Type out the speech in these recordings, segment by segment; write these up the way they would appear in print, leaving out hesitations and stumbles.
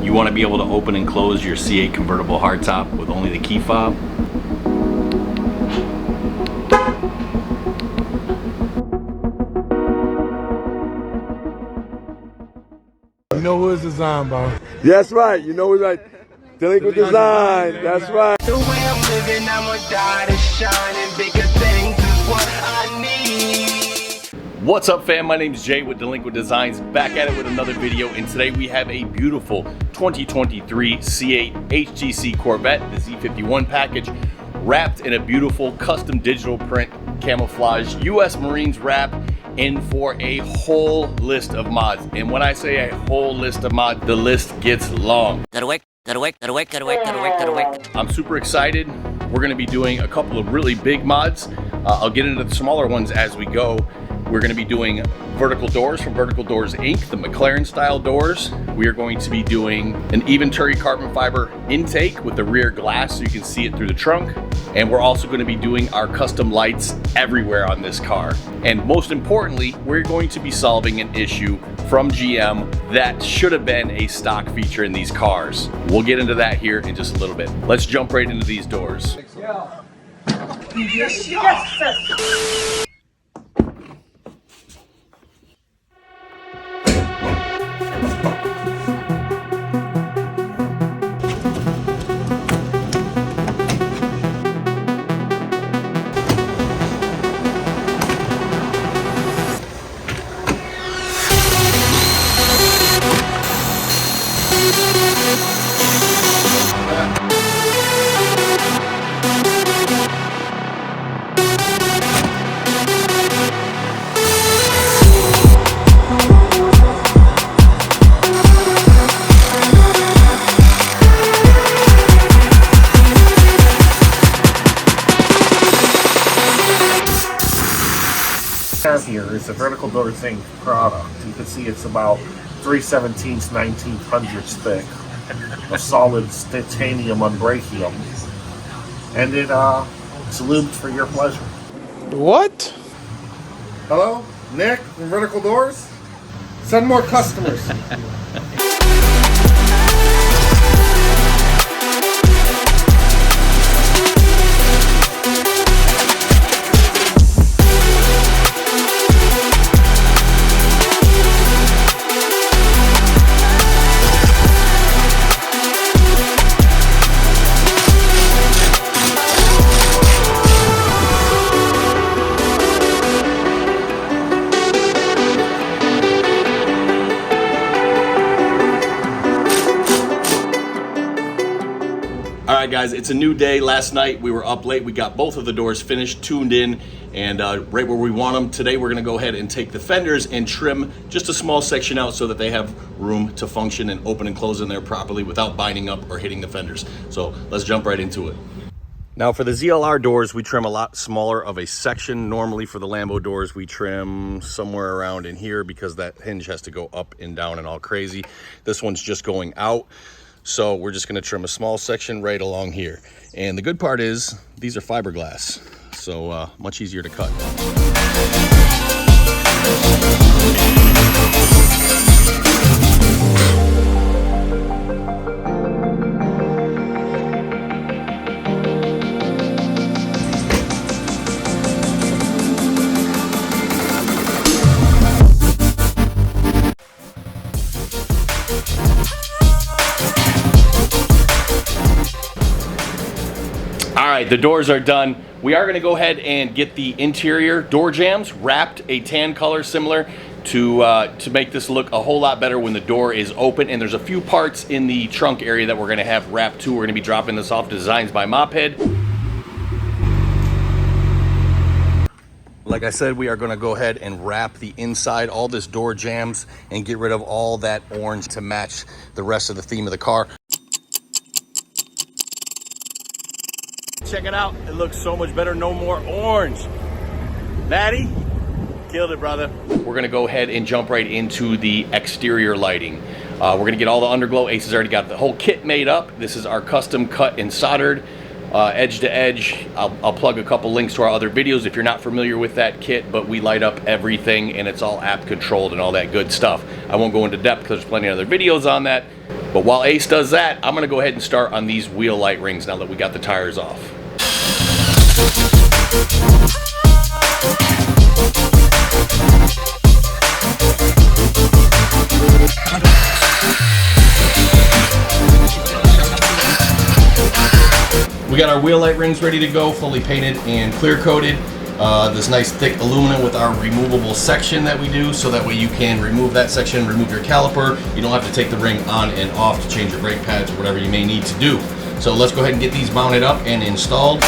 You want to be able to open and close your C8 convertible hardtop with only the key fob. You know who it's designed by. That's right. You know who's right. Delinquent design. That's right. The way I'm living, I'ma die to shine, and bigger things is what I need. What's up, fam? My name's Jay with Delinquent Designs, back at it with another video, and today we have a beautiful 2023 C8 HGC Corvette, the Z51 package, wrapped in a beautiful custom digital print camouflage US Marines wrap, in for a whole list of mods. And when I say a whole list of mods, the list gets long. I'm super excited. We're gonna be doing a couple of really big mods. I'll get into the smaller ones as we go. We're gonna be doing vertical doors from Vertical Doors Inc., the McLaren style doors. We are going to be doing an Eventuri carbon fiber intake with the rear glass so you can see it through the trunk. And we're also gonna be doing our custom lights everywhere on this car. And most importantly, we're going to be solving an issue from GM that should have been a stock feature in these cars. We'll get into that here in just a little bit. Let's jump right into these doors. Yes. Here is a Vertical Doors Inc. product. You can see it's about 3/17 1900 thick, a solid titanium unbreakium, and it's lubed for your pleasure. What? Hello, Nick from Vertical Doors. Send more customers. Alright guys, it's a new day. Last night we were up late. We got both of the doors finished, tuned in, and right where we want them. Today we're going to go ahead and take the fenders and trim just a small section out so that they have room to function and open and close in there properly without binding up or hitting the fenders. So let's jump right into it. Now for the ZLR doors, we trim a lot smaller of a section. Normally for the Lambo doors, we trim somewhere around in here because that hinge has to go up and down and all crazy. This one's just going out. So we're just gonna trim a small section right along here. And the good part is these are fiberglass, so much easier to cut. All right, the doors are done. We are gonna go ahead and get the interior door jambs wrapped a tan color similar to make this look a whole lot better when the door is open. And there's a few parts in the trunk area that we're gonna have wrapped too. We're gonna be dropping this off to Designs by Mophead. Like I said, we are gonna go ahead and wrap the inside, all this door jambs, and get rid of all that orange to match the rest of the theme of the car. Check it out, it looks so much better, no more orange. Maddie, killed it, brother. We're gonna go ahead and jump right into the exterior lighting. We're gonna get all the underglow. Ace has already got the whole kit made up. This is our custom cut and soldered edge to edge. I'll plug a couple links to our other videos if you're not familiar with that kit, but we light up everything and it's all app controlled and all that good stuff. I won't go into depth because there's plenty of other videos on that. But while Ace does that, I'm gonna go ahead and start on these wheel light rings now that we got the tires off. We got our wheel light rings ready to go, fully painted and clear coated. This nice thick aluminum with our removable section that we do, so that way you can remove that section, remove your caliper. You don't have to take the ring on and off to change your brake pads or whatever you may need to do. So let's go ahead and get these mounted up and installed.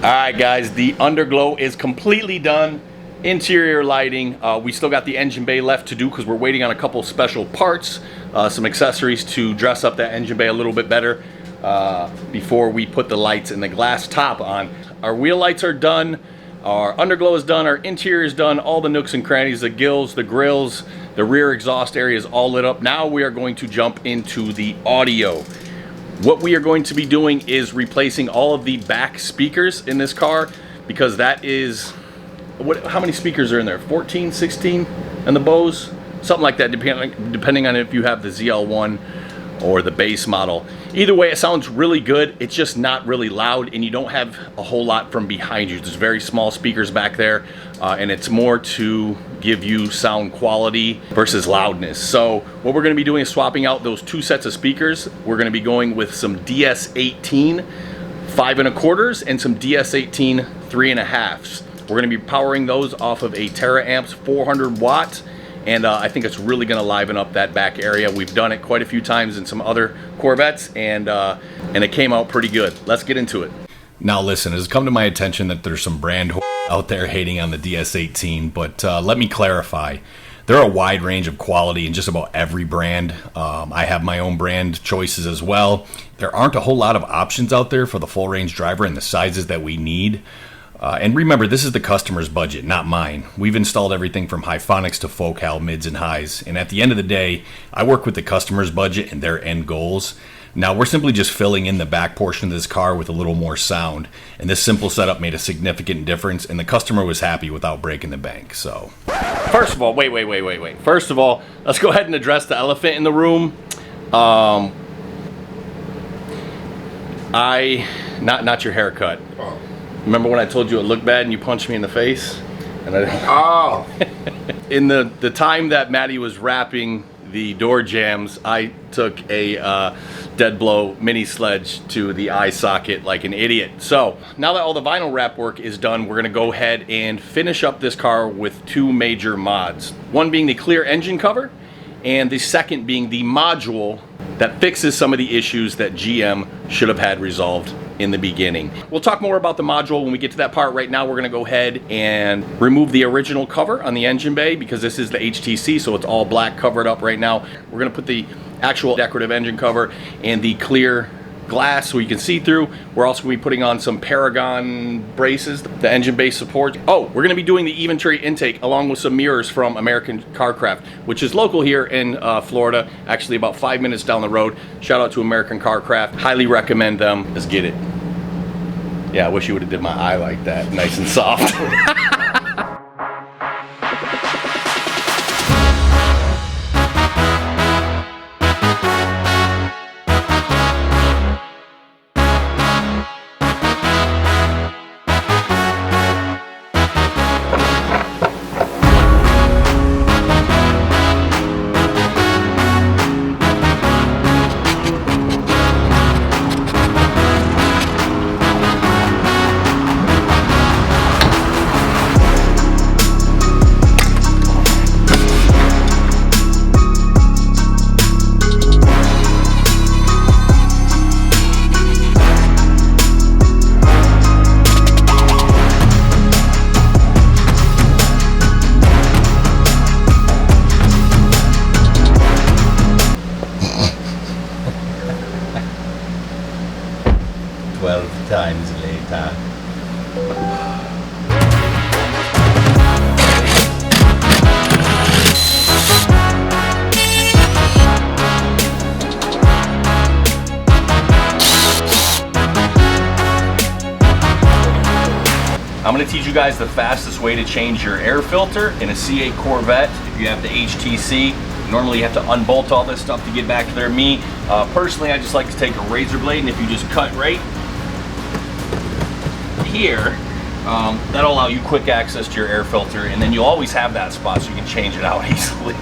Alright guys, the underglow is completely done. Interior lighting, we still got the engine bay left to do because we're waiting on a couple special parts, some accessories to dress up that engine bay a little bit better before we put the lights and the glass top on. Our wheel lights are done, our underglow is done, our interior is done, all the nooks and crannies, the gills, the grills, the rear exhaust area is all lit up. Now we are going to jump into the audio. What we are going to be doing is replacing all of the back speakers in this car, because that is, how many speakers are in there? 14, 16 and the Bose? Something like that, depending on if you have the ZL1 or the base model. Either way, it sounds really good. It's just not really loud, and you don't have a whole lot from behind you. There's very small speakers back there, and it's more to give you sound quality versus loudness. So what we're going to be doing is swapping out those two sets of speakers. We're going to be going with some Ds18 5 1/4s and some Ds18 3 1/2s. We're going to be powering those off of a TeraAmps 400 watt. And I think it's really going to liven up that back area. We've done it quite a few times in some other Corvettes, and it came out pretty good. Let's get into it. Now listen, it has come to my attention that there's some brand out there hating on the Ds18, but let me clarify. There are a wide range of quality in just about every brand. I have my own brand choices as well. There aren't a whole lot of options out there for the full range driver in the sizes that we need. And remember, this is the customer's budget, not mine. We've installed everything from Hyphonics to Focal, mids and highs. And at the end of the day, I work with the customer's budget and their end goals. Now, we're simply just filling in the back portion of this car with a little more sound. And this simple setup made a significant difference, and the customer was happy without breaking the bank. So, first of all, wait. First of all, let's go ahead and address the elephant in the room. Not your haircut. Remember when I told you it looked bad and you punched me in the face? And I in the time that Maddie was wrapping the door jambs, I took a dead blow mini sledge to the eye socket like an idiot. So now that all the vinyl wrap work is done, we're gonna go ahead and finish up this car with two major mods. One being the clear engine cover, and the second being the module that fixes some of the issues that GM should have had resolved in the beginning. We'll talk more about the module when we get to that part. Right now we're gonna go ahead and remove the original cover on the engine bay, because this is the HTC, so it's all black covered up right now. We're gonna put the actual decorative engine cover and the clear glass so you can see through. We're also going to be putting on some Paragon braces, the engine bay support. Oh, we're going to be doing the Eventuri intake along with some mirrors from American Carcraft, which is local here in Florida, actually about 5 minutes down the road. Shout out to American Carcraft. Highly recommend them. Let's get it. Yeah, I wish you would have did my eye like that, nice and soft. times later. I'm going to teach you guys the fastest way to change your air filter in a C8 Corvette. If you have the HTC, normally you have to unbolt all this stuff to get back to there. Me, personally, I just like to take a razor blade, and if you just cut right here, that'll allow you quick access to your air filter, and then you'll always have that spot so you can change it out easily.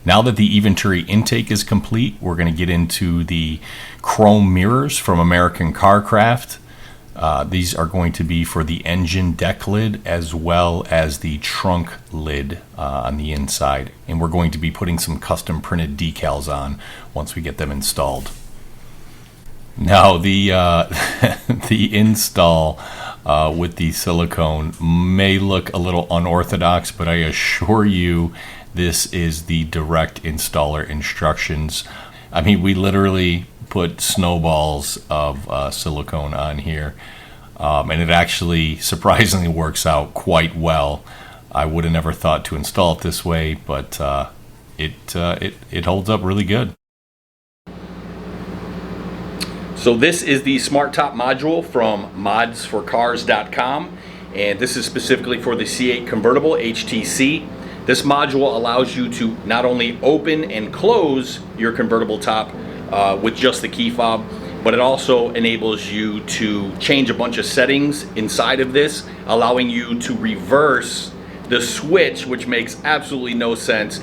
Now that the Eventuri intake is complete, we're going to get into the chrome mirrors from American Carcraft. These are going to be for the engine deck lid as well as the trunk lid on the inside. And we're going to be putting some custom printed decals on once we get them installed. Now the the install with the silicone may look a little unorthodox, but I assure you this is the direct installer instructions. I mean, we literally put snowballs of silicone on here, and it actually surprisingly works out quite well. I would have never thought to install it this way, but it holds up really good. So this is the Smart Top module from modsforcars.com, and this is specifically for the C8 Convertible HTC. This module allows you to not only open and close your convertible top with just the key fob, but it also enables you to change a bunch of settings inside of this, allowing you to reverse the switch, which makes absolutely no sense,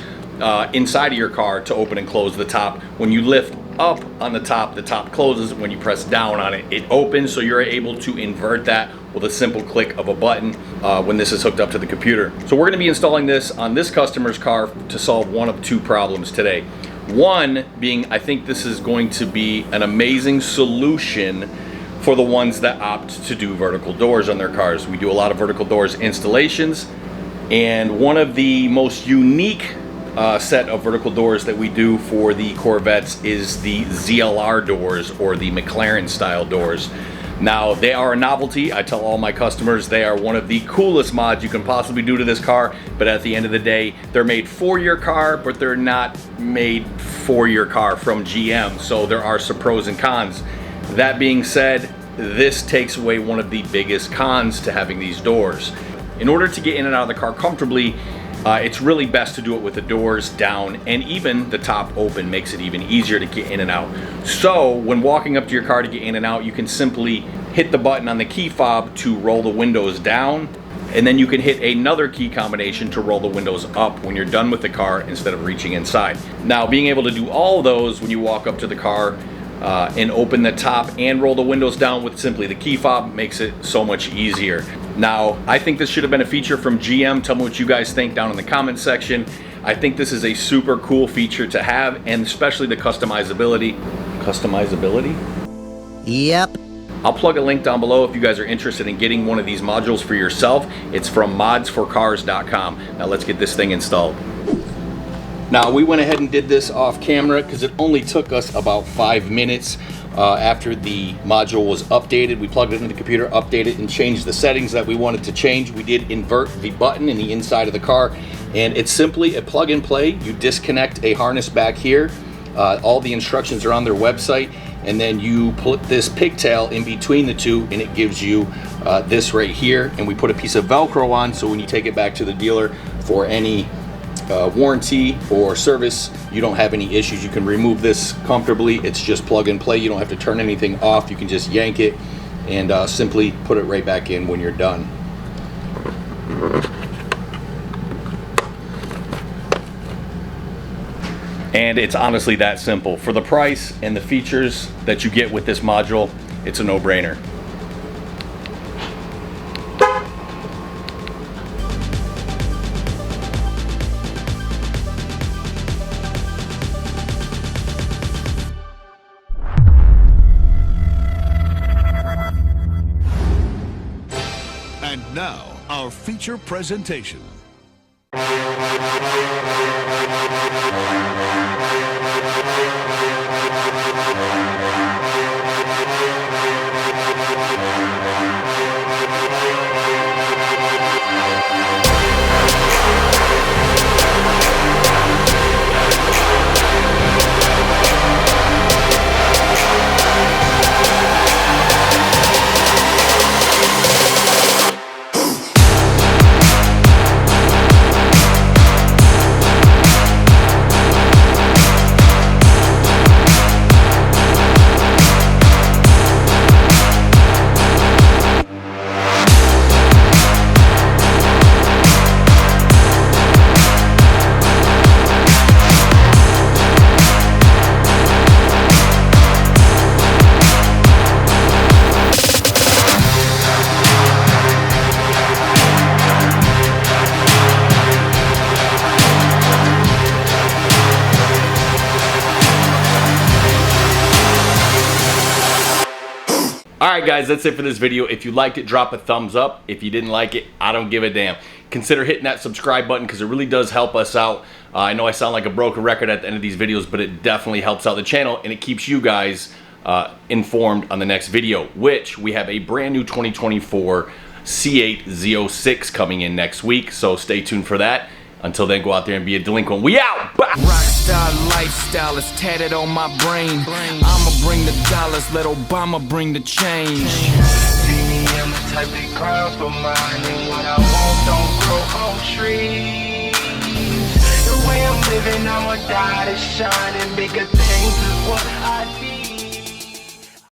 inside of your car to open and close the top. When you lift up on the top closes. When you press down on it, it opens, so you're able to invert that with a simple click of a button when this is hooked up to the computer. So we're going to be installing this on this customer's car to solve one of two problems today. One being, I think this is going to be an amazing solution for the ones that opt to do vertical doors on their cars. We do a lot of vertical doors installations, and one of the most unique set of vertical doors that we do for the Corvettes is the ZLR doors, or the McLaren style doors. Now, they are a novelty. I tell all my customers they are one of the coolest mods you can possibly do to this car, but at the end of the day, they're made for your car, but they're not made for your car from GM, so there are some pros and cons. That being said, this takes away one of the biggest cons to having these doors. In order to get in and out of the car comfortably, it's really best to do it with the doors down, and even the top open makes it even easier to get in and out. So when walking up to your car to get in and out, you can simply hit the button on the key fob to roll the windows down, and then you can hit another key combination to roll the windows up when you're done with the car instead of reaching inside. Now, being able to do all those when you walk up to the car and open the top and roll the windows down with simply the key fob makes it so much easier. Now, I think this should have been a feature from GM. Tell me what you guys think down in the comment section. I think this is a super cool feature to have, and especially the customizability. Customizability? Yep. I'll plug a link down below if you guys are interested in getting one of these modules for yourself. It's from modsforcars.com. Now let's get this thing installed. Now, we went ahead and did this off camera because it only took us about 5 minutes after the module was updated. We plugged it into the computer, updated, and changed the settings that we wanted to change. We did invert the button in the inside of the car, and it's simply a plug and play. You disconnect a harness back here. All the instructions are on their website, and then you put this pigtail in between the two, and it gives you this right here. And we put a piece of Velcro on, so when you take it back to the dealer for any warranty or service, you don't have any issues. You can remove this comfortably. It's just plug and play. You don't have to turn anything off. You can just yank it and simply put it right back in when you're done. And it's honestly that simple. For the price and the features that you get with this module, it's a no-brainer. And now, our feature presentation. Alright guys, that's it for this video. If you liked it, drop a thumbs up. If you didn't like it, I don't give a damn. Consider hitting that subscribe button because it really does help us out. I know I sound like a broken record at the end of these videos, but it definitely helps out the channel and it keeps you guys informed on the next video, which we have a brand new 2024 C8 Z06 coming in next week, so stay tuned for that. Until then, go out there and be a delinquent. We out! Bye! Rockstar lifestyle is tatted on my brain. I'ma bring the dollars, let Obama bring the change. See me, I'm the type that cries for mine, and what I want don't grow on trees. The way I'm living, I'ma die to shine, and bigger things is what I